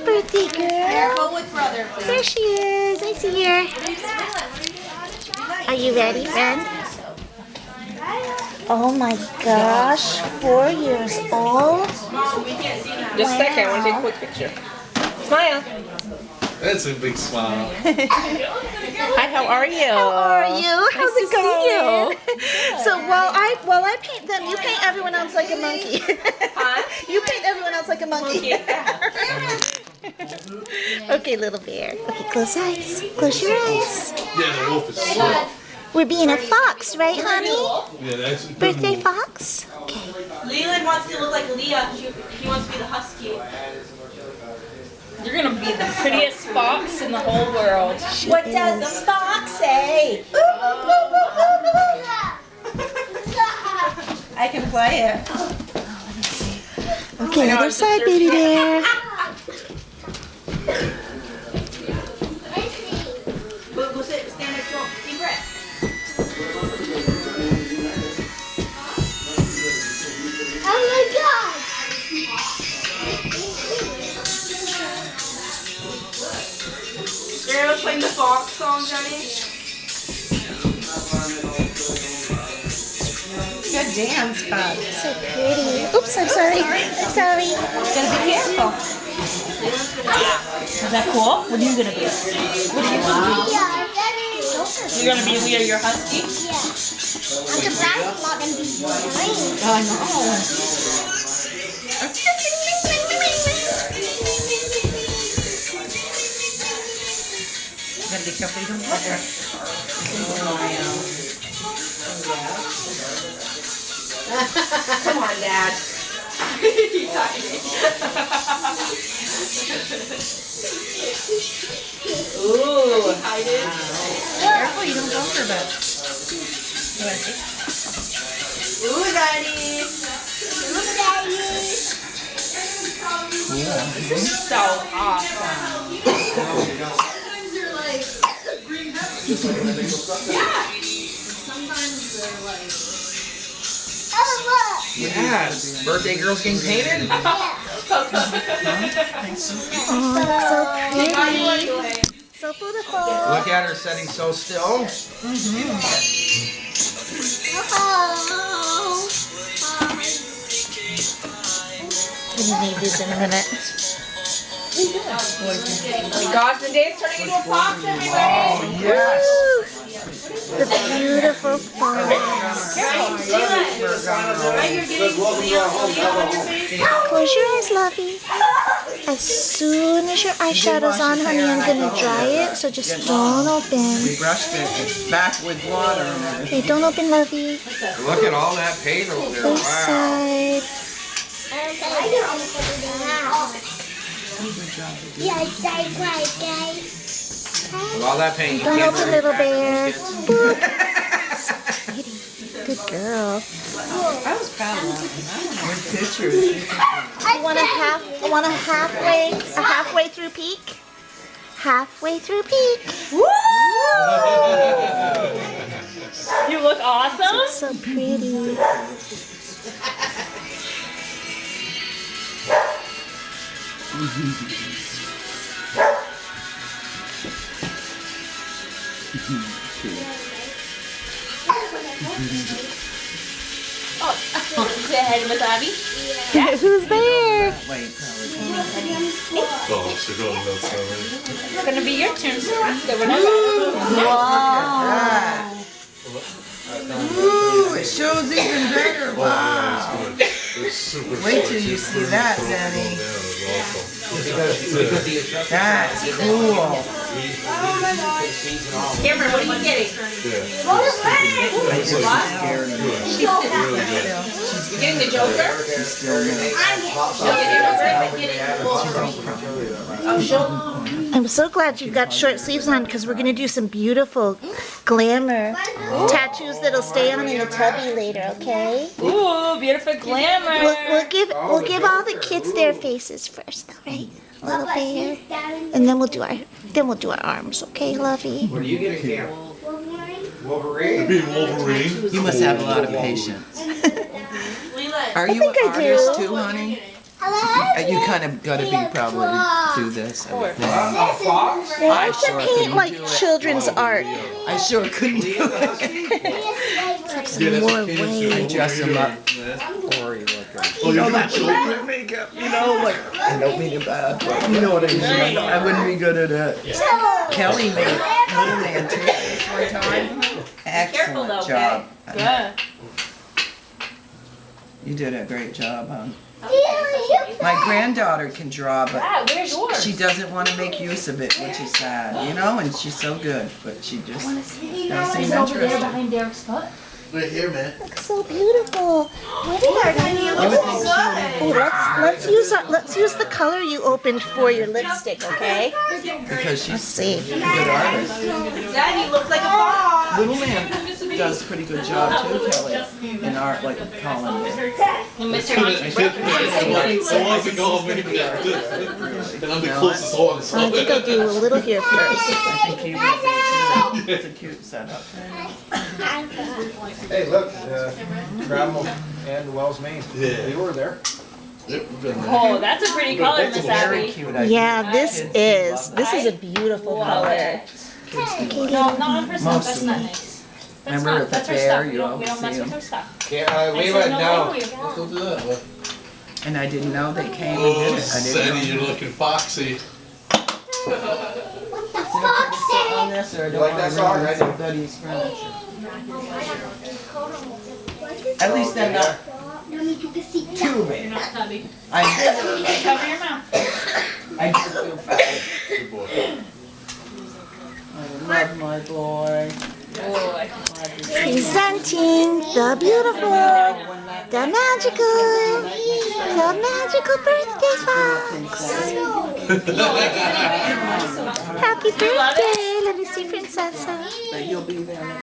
your birthday, girl. Careful with brother, please. There she is. I see her. Are you ready, friend? Oh my gosh, 4 years old. Just a second, I want to take a quick picture. Smile. That's a big smile. Hi, how are you? How are you? How's it going? So while I paint them, you paint everyone else like a monkey. Huh? You paint everyone else like a monkey. Okay, little bear. Okay, close eyes. Close your eyes. Yeah, the wolf is slow. We're being a fox, right, honey? Yeah, that's Birthday fox? Okay. Leland wants to look like Leah. He wants to be the husky. You're gonna be the prettiest fox in the whole world. What does the fox say? I can play it. Okay, other side, baby bear. Go sit, stand next to him. Deep breath. Oh my god! You're playing the fox song, Johnny? Good dance, bud. So pretty. Oops, I'm sorry. I'm sorry. Gotta be careful. Is that cool? What are you gonna be? What are you gonna be? Yeah, that's You're gonna be Leah, your husky? I'm surprised I'm not gonna be blind. I know. Gotta be careful you don't hurt her. Come on, Dad. He's hiding. Ooh. Hiding. Careful, you don't bump her, but. You wanna see? Ooh, Daddy. Look at you. This is so awesome. Oh, look. Yeah, birthday girl's getting painted? Oh, so pretty. So beautiful. Look at her sitting so still. Oh. We need these in a minute. Oh my gosh, the day's turning into a fox, everybody! Yes. Woo! The beautiful fox. Close your eyes, lovey. As soon as your eyeshadow's on, honey, I'm gonna dry it, so just don't open. We brushed it. It's back with water and everything. Okay, don't open, lovey. Look at all that paint over there. This Wow. side. Yeah, it's like guys. With all that paint, you Don't can't open, really little back those bear. kids. Boop. So pretty. Good girl. I was proud of that. Good pictures. You want a halfway through peek? Halfway through peek. You look awesome! So pretty. Say hi to Miss Abby. Who's there? Wait. Oh, she's going nuts already. It's gonna be your turn, sir. Wow. Ooh, it shows even better. Wow. It's super Wait till you see that, Zanny. That's cool. Cameron, what are you getting? You're getting the Joker? She's still there. I'm so glad you've got short sleeves on because we're gonna do some beautiful glamour tattoos that'll stay on in the tubby later. Okay? Ooh, beautiful glamour. We'll give all the kids their faces first, all right? Little bear, and then we'll do our arms. Okay, lovey? What are you getting, Cam? Wolverine? Be Wolverine. You must have a lot of patience. Are you an think I do. artist too, honey? Hello? You kind of gotta be probably do this. I would think. A fox? They I like sure to paint couldn't like do it. children's art. I sure couldn't do it. Some more I waves. dress him up. Gory looking. Oh, you're doing children? With makeup, you know, like I don't mean it bad, but you know what I mean. I wouldn't be good at it. Kelly made Little Man too one time. Careful though, Excellent job. okay? Good. You did a great job, hon. My granddaughter can draw, but Where's yours? she doesn't want to make use of it, which is sad, you know, and she's so good, but she just doesn't seem interested. behind Derek's foot. Right here, man. Looks so beautiful. What are you? You would think she would Let's use the color you opened for your lipstick, okay? because she's See. a good artist. Dad, you look like a fox. Little Man does a pretty good job too, Kelly, in art like Colin did. Mr. I want to go maybe like this. And I'm the closest one. I think I'll do a little here first. I think he will be too. It's a cute setup. Hey, look, Travel and Wells, Maine. Yeah. We were there. Yep, we've been there. Oh, that's a pretty color, Miss Very Abby. cute. I Yeah, think this kids is a beautiful color. No, not on her stuff. Most That's of not them. nice. That's Remember not. at the That's her fair, stuff. you We don't always mess see with them. her stuff. Can't I leave said it no now. way. Let's go do that. What? And I didn't know they came and did Oh, it. I Sadie, didn't you're know. looking foxy. On this, or I You don't like want that to song, ruin right? somebody's furniture. At least I'm not too big. Cover your mouth. I do feel fat. Good boy. I love my boy. Presenting the beautiful, the magical birthday fox. Happy birthday. Let me see, Princessa. But you'll be there next